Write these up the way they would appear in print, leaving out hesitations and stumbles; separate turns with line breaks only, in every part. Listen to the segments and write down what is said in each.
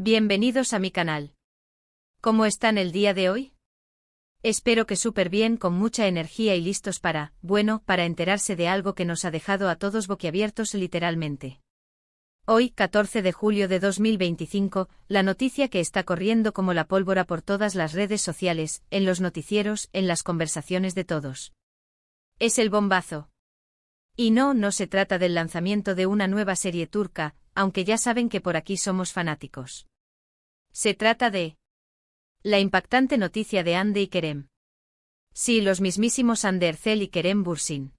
Bienvenidos a mi canal. ¿Cómo están el día de hoy? Espero que súper bien, con mucha energía y listos para enterarse de algo que nos ha dejado a todos boquiabiertos literalmente. Hoy, 14 de julio de 2025, la noticia que está corriendo como la pólvora por todas las redes sociales, en los noticieros, en las conversaciones de todos. Es el bombazo. Y no se trata del lanzamiento de una nueva serie turca, aunque ya saben que por aquí somos fanáticos. Se trata de la impactante noticia de Hande y Kerem. Sí, los mismísimos Hande Erçel y Kerem Bürsin.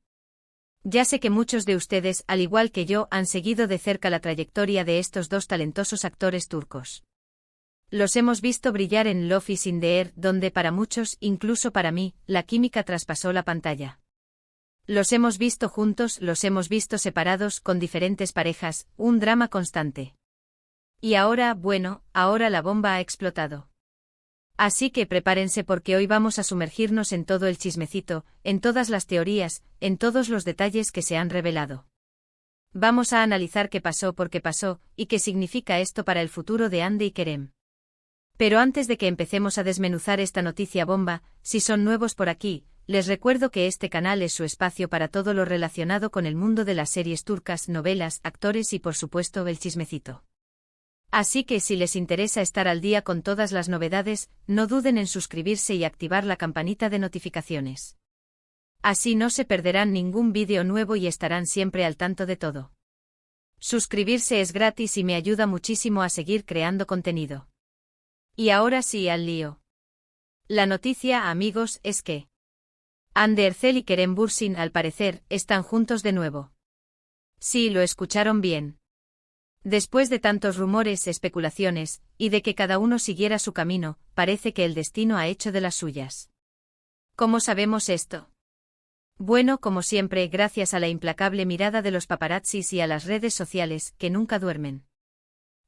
Ya sé que muchos de ustedes, al igual que yo, han seguido de cerca la trayectoria de estos dos talentosos actores turcos. Los hemos visto brillar en Love is in the Air, donde para muchos, incluso para mí, la química traspasó la pantalla. Los hemos visto juntos, los hemos visto separados, con diferentes parejas, un drama constante. Y ahora, ahora la bomba ha explotado. Así que prepárense porque hoy vamos a sumergirnos en todo el chismecito, en todas las teorías, en todos los detalles que se han revelado. Vamos a analizar qué pasó, por qué pasó, y qué significa esto para el futuro de Hande y Kerem. Pero antes de que empecemos a desmenuzar esta noticia bomba, si son nuevos por aquí, les recuerdo que este canal es su espacio para todo lo relacionado con el mundo de las series turcas, novelas, actores y por supuesto el chismecito. Así que si les interesa estar al día con todas las novedades, no duden en suscribirse y activar la campanita de notificaciones. Así no se perderán ningún vídeo nuevo y estarán siempre al tanto de todo. Suscribirse es gratis y me ayuda muchísimo a seguir creando contenido. Y ahora sí, al lío. La noticia, amigos, es que Hande Erçel y Kerem Bürsin, al parecer, están juntos de nuevo. Sí, lo escucharon bien. Después de tantos rumores, especulaciones, y de que cada uno siguiera su camino, parece que el destino ha hecho de las suyas. ¿Cómo sabemos esto? Bueno, como siempre, gracias a la implacable mirada de los paparazzis y a las redes sociales, que nunca duermen.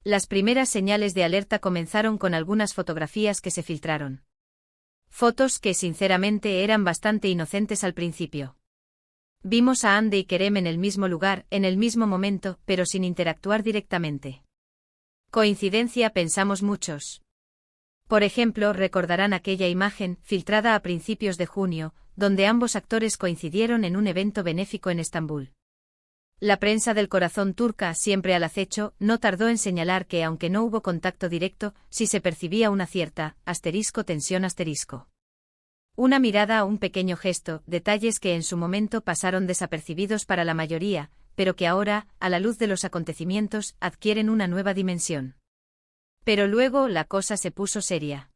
Las primeras señales de alerta comenzaron con algunas fotografías que se filtraron. Fotos que, sinceramente, eran bastante inocentes al principio. Vimos a Hande y Kerem en el mismo lugar, en el mismo momento, pero sin interactuar directamente. ¿Coincidencia?, pensamos muchos. Por ejemplo, recordarán aquella imagen, filtrada a principios de junio, donde ambos actores coincidieron en un evento benéfico en Estambul. La prensa del corazón turca, siempre al acecho, no tardó en señalar que aunque no hubo contacto directo, sí se percibía una cierta, tensión. Una mirada, un pequeño gesto, detalles que en su momento pasaron desapercibidos para la mayoría, pero que ahora, a la luz de los acontecimientos, adquieren una nueva dimensión. Pero luego la cosa se puso seria.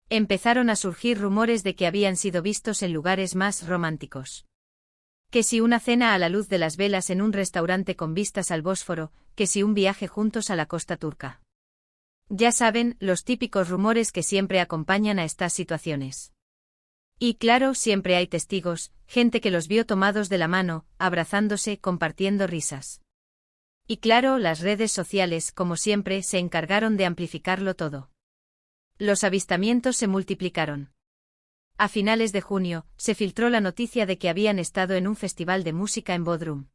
Empezaron a surgir rumores de que habían sido vistos en lugares más románticos. Que si una cena a la luz de las velas en un restaurante con vistas al Bósforo, que si un viaje juntos a la costa turca. Ya saben, los típicos rumores que siempre acompañan a estas situaciones. Y claro, siempre hay testigos, gente que los vio tomados de la mano, abrazándose, compartiendo risas. Y claro, las redes sociales, como siempre, se encargaron de amplificarlo todo. Los avistamientos se multiplicaron. A finales de junio, se filtró la noticia de que habían estado en un festival de música en Bodrum.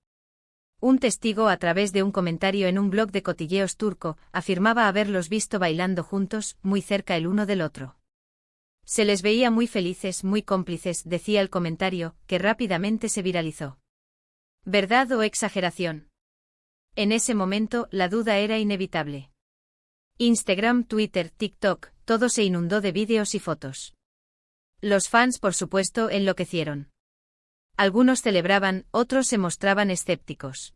Un testigo, a través de un comentario en un blog de cotilleos turco, afirmaba haberlos visto bailando juntos, muy cerca el uno del otro. Se les veía muy felices, muy cómplices, decía el comentario, que rápidamente se viralizó. ¿Verdad o exageración? En ese momento, la duda era inevitable. Instagram, Twitter, TikTok, todo se inundó de vídeos y fotos. Los fans, por supuesto, enloquecieron. Algunos celebraban, otros se mostraban escépticos.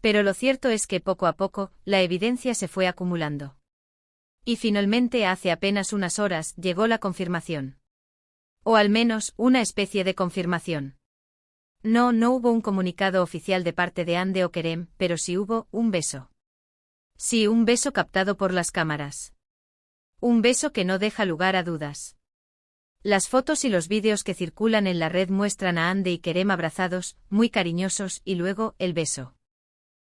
Pero lo cierto es que poco a poco, la evidencia se fue acumulando. Y finalmente, hace apenas unas horas, llegó la confirmación. O al menos, una especie de confirmación. No hubo un comunicado oficial de parte de Hande o Kerem, pero sí hubo un beso. Sí, un beso captado por las cámaras. Un beso que no deja lugar a dudas. Las fotos y los vídeos que circulan en la red muestran a Hande y Kerem abrazados, muy cariñosos, y luego, el beso.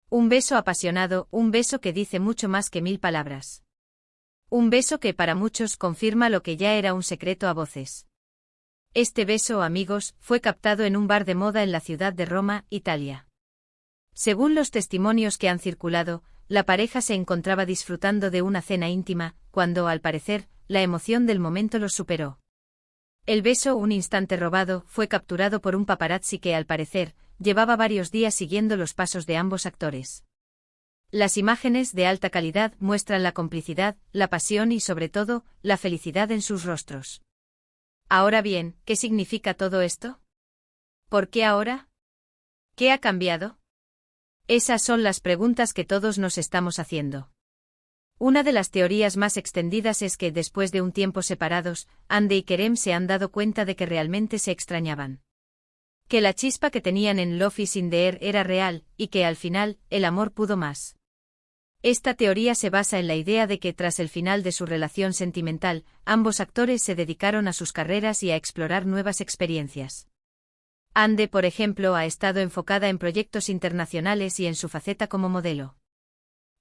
Un beso apasionado, un beso que dice mucho más que 1000 palabras. Un beso que para muchos confirma lo que ya era un secreto a voces. Este beso, amigos, fue captado en un bar de moda en la ciudad de Roma, Italia. Según los testimonios que han circulado, la pareja se encontraba disfrutando de una cena íntima, cuando, al parecer, la emoción del momento los superó. El beso, un instante robado, fue capturado por un paparazzi que, al parecer, llevaba varios días siguiendo los pasos de ambos actores. Las imágenes, de alta calidad, muestran la complicidad, la pasión y, sobre todo, la felicidad en sus rostros. Ahora bien, ¿qué significa todo esto? ¿Por qué ahora? ¿Qué ha cambiado? Esas son las preguntas que todos nos estamos haciendo. Una de las teorías más extendidas es que, después de un tiempo separados, Hande y Kerem se han dado cuenta de que realmente se extrañaban. Que la chispa que tenían en Love is in the Air era real, y que, al final, el amor pudo más. Esta teoría se basa en la idea de que, tras el final de su relación sentimental, ambos actores se dedicaron a sus carreras y a explorar nuevas experiencias. Hande, por ejemplo, ha estado enfocada en proyectos internacionales y en su faceta como modelo.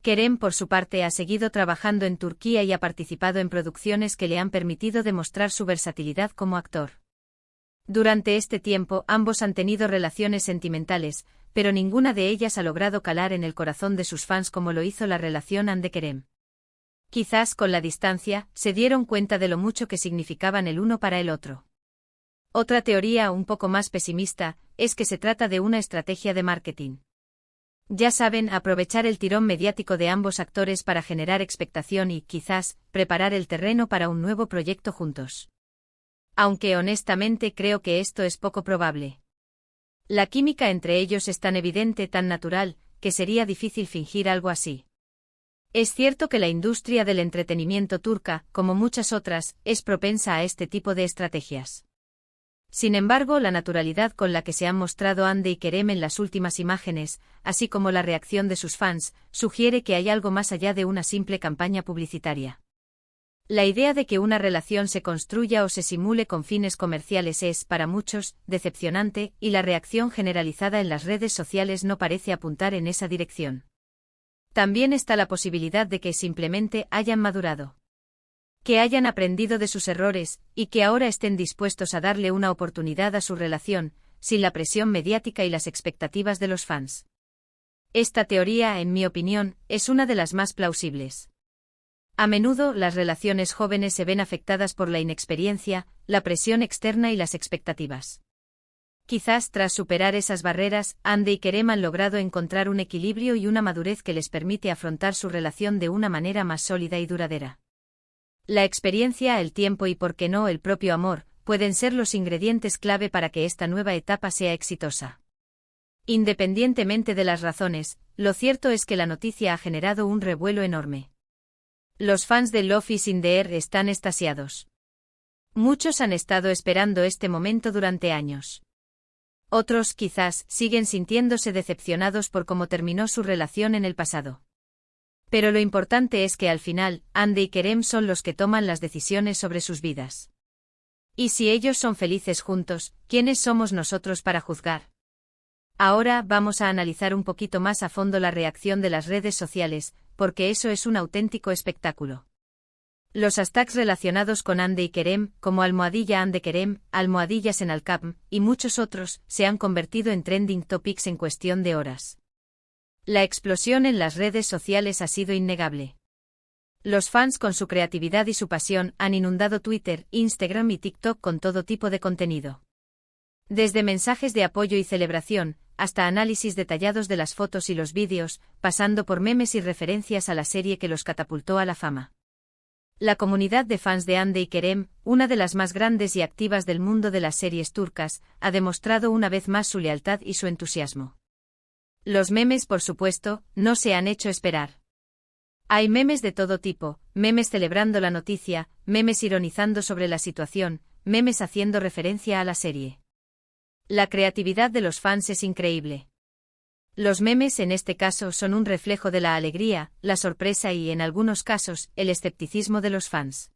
Kerem, por su parte, ha seguido trabajando en Turquía y ha participado en producciones que le han permitido demostrar su versatilidad como actor. Durante este tiempo, ambos han tenido relaciones sentimentales, pero ninguna de ellas ha logrado calar en el corazón de sus fans como lo hizo la relación Hande-Kerem. Quizás, con la distancia, se dieron cuenta de lo mucho que significaban el uno para el otro. Otra teoría, un poco más pesimista, es que se trata de una estrategia de marketing. Ya saben, aprovechar el tirón mediático de ambos actores para generar expectación y, quizás, preparar el terreno para un nuevo proyecto juntos. Aunque honestamente creo que esto es poco probable. La química entre ellos es tan evidente, tan natural, que sería difícil fingir algo así. Es cierto que la industria del entretenimiento turca, como muchas otras, es propensa a este tipo de estrategias. Sin embargo, la naturalidad con la que se han mostrado Hande y Kerem en las últimas imágenes, así como la reacción de sus fans, sugiere que hay algo más allá de una simple campaña publicitaria. La idea de que una relación se construya o se simule con fines comerciales es, para muchos, decepcionante, y la reacción generalizada en las redes sociales no parece apuntar en esa dirección. También está la posibilidad de que simplemente hayan madurado. Que hayan aprendido de sus errores, y que ahora estén dispuestos a darle una oportunidad a su relación, sin la presión mediática y las expectativas de los fans. Esta teoría, en mi opinión, es una de las más plausibles. A menudo, las relaciones jóvenes se ven afectadas por la inexperiencia, la presión externa y las expectativas. Quizás, tras superar esas barreras, Hande y Kerem han logrado encontrar un equilibrio y una madurez que les permite afrontar su relación de una manera más sólida y duradera. La experiencia, el tiempo y, por qué no, el propio amor, pueden ser los ingredientes clave para que esta nueva etapa sea exitosa. Independientemente de las razones, lo cierto es que la noticia ha generado un revuelo enorme. Los fans de Love is in the Air están extasiados. Muchos han estado esperando este momento durante años. Otros, quizás, siguen sintiéndose decepcionados por cómo terminó su relación en el pasado. Pero lo importante es que al final, Hande y Kerem son los que toman las decisiones sobre sus vidas. Y si ellos son felices juntos, ¿quiénes somos nosotros para juzgar? Ahora vamos a analizar un poquito más a fondo la reacción de las redes sociales, porque eso es un auténtico espectáculo. Los hashtags relacionados con Hande y Kerem, como @HandeKerem, @Senalcam, y muchos otros, se han convertido en trending topics en cuestión de horas. La explosión en las redes sociales ha sido innegable. Los fans, con su creatividad y su pasión, han inundado Twitter, Instagram y TikTok con todo tipo de contenido. Desde mensajes de apoyo y celebración, hasta análisis detallados de las fotos y los vídeos, pasando por memes y referencias a la serie que los catapultó a la fama. La comunidad de fans de Hande y Kerem, una de las más grandes y activas del mundo de las series turcas, ha demostrado una vez más su lealtad y su entusiasmo. Los memes, por supuesto, no se han hecho esperar. Hay memes de todo tipo, memes celebrando la noticia, memes ironizando sobre la situación, memes haciendo referencia a la serie. La creatividad de los fans es increíble. Los memes en este caso son un reflejo de la alegría, la sorpresa y, en algunos casos, el escepticismo de los fans.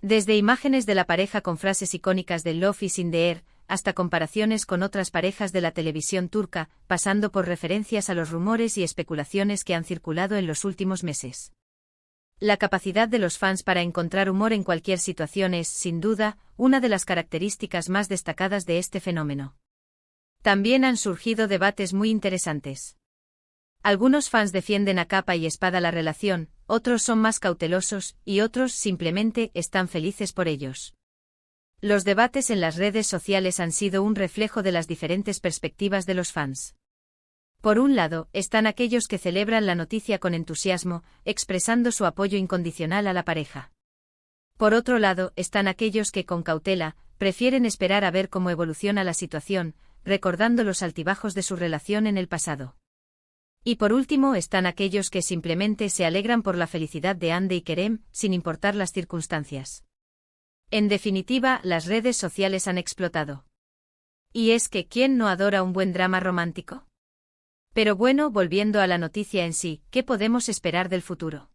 Desde imágenes de la pareja con frases icónicas de Love is in the Air, hasta comparaciones con otras parejas de la televisión turca, pasando por referencias a los rumores y especulaciones que han circulado en los últimos meses. La capacidad de los fans para encontrar humor en cualquier situación es, sin duda, una de las características más destacadas de este fenómeno. También han surgido debates muy interesantes. Algunos fans defienden a capa y espada la relación, otros son más cautelosos, y otros simplemente están felices por ellos. Los debates en las redes sociales han sido un reflejo de las diferentes perspectivas de los fans. Por un lado, están aquellos que celebran la noticia con entusiasmo, expresando su apoyo incondicional a la pareja. Por otro lado, están aquellos que, con cautela, prefieren esperar a ver cómo evoluciona la situación, recordando los altibajos de su relación en el pasado. Y por último están aquellos que simplemente se alegran por la felicidad de Hande y Kerem, sin importar las circunstancias. En definitiva, las redes sociales han explotado. Y es que ¿quién no adora un buen drama romántico? Pero bueno, volviendo a la noticia en sí, ¿qué podemos esperar del futuro?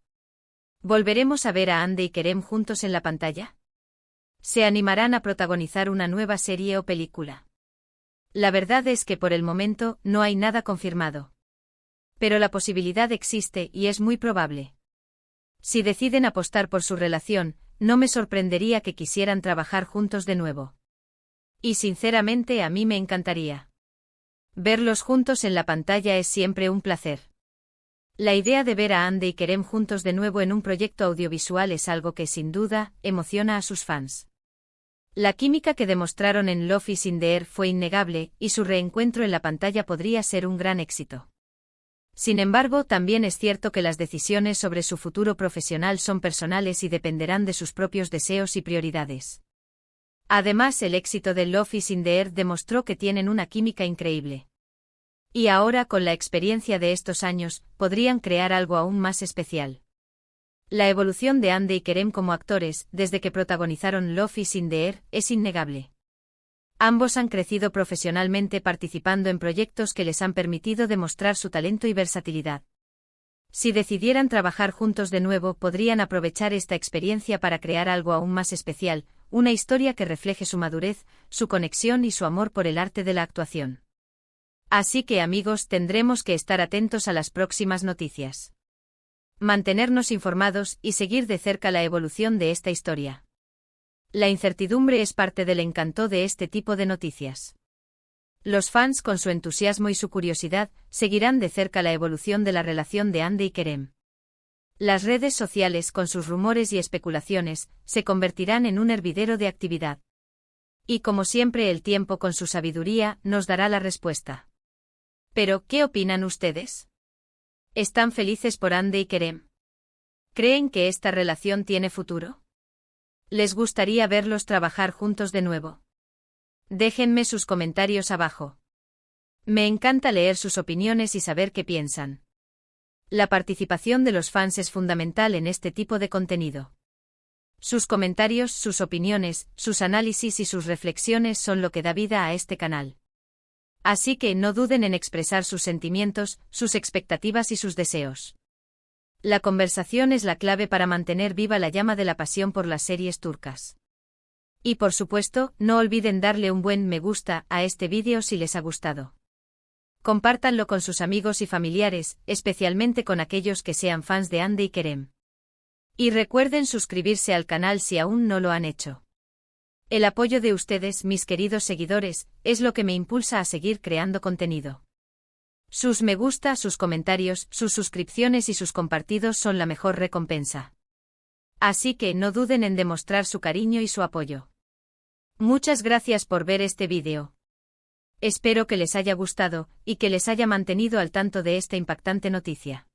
¿Volveremos a ver a Hande y Kerem juntos en la pantalla? ¿Se animarán a protagonizar una nueva serie o película? La verdad es que por el momento no hay nada confirmado. Pero la posibilidad existe y es muy probable. Si deciden apostar por su relación, no me sorprendería que quisieran trabajar juntos de nuevo. Y sinceramente a mí me encantaría. Verlos juntos en la pantalla es siempre un placer. La idea de ver a Hande y Kerem juntos de nuevo en un proyecto audiovisual es algo que sin duda emociona a sus fans. La química que demostraron en Love is in the Air fue innegable y su reencuentro en la pantalla podría ser un gran éxito. Sin embargo, también es cierto que las decisiones sobre su futuro profesional son personales y dependerán de sus propios deseos y prioridades. Además, el éxito de Love is in the Air demostró que tienen una química increíble. Y ahora, con la experiencia de estos años, podrían crear algo aún más especial. La evolución de Hande y Kerem como actores, desde que protagonizaron Love is in the Air, es innegable. Ambos han crecido profesionalmente participando en proyectos que les han permitido demostrar su talento y versatilidad. Si decidieran trabajar juntos de nuevo, podrían aprovechar esta experiencia para crear algo aún más especial, una historia que refleje su madurez, su conexión y su amor por el arte de la actuación. Así que amigos, tendremos que estar atentos a las próximas noticias. Mantenernos informados y seguir de cerca la evolución de esta historia. La incertidumbre es parte del encanto de este tipo de noticias. Los fans, con su entusiasmo y su curiosidad, seguirán de cerca la evolución de la relación de Hande y Kerem. Las redes sociales, con sus rumores y especulaciones, se convertirán en un hervidero de actividad. Y como siempre, el tiempo con su sabiduría nos dará la respuesta. Pero, ¿qué opinan ustedes? ¿Están felices por Hande y Kerem? ¿Creen que esta relación tiene futuro? ¿Les gustaría verlos trabajar juntos de nuevo? Déjenme sus comentarios abajo. Me encanta leer sus opiniones y saber qué piensan. La participación de los fans es fundamental en este tipo de contenido. Sus comentarios, sus opiniones, sus análisis y sus reflexiones son lo que da vida a este canal. Así que no duden en expresar sus sentimientos, sus expectativas y sus deseos. La conversación es la clave para mantener viva la llama de la pasión por las series turcas. Y por supuesto, no olviden darle un buen me gusta a este vídeo si les ha gustado. Compártanlo con sus amigos y familiares, especialmente con aquellos que sean fans de Hande y Kerem. Y recuerden suscribirse al canal si aún no lo han hecho. El apoyo de ustedes, mis queridos seguidores, es lo que me impulsa a seguir creando contenido. Sus me gusta, sus comentarios, sus suscripciones y sus compartidos son la mejor recompensa. Así que no duden en demostrar su cariño y su apoyo. Muchas gracias por ver este vídeo. Espero que les haya gustado y que les haya mantenido al tanto de esta impactante noticia.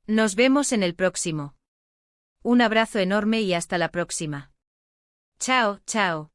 Nos vemos en el próximo. Un abrazo enorme y hasta la próxima. Chao, chao.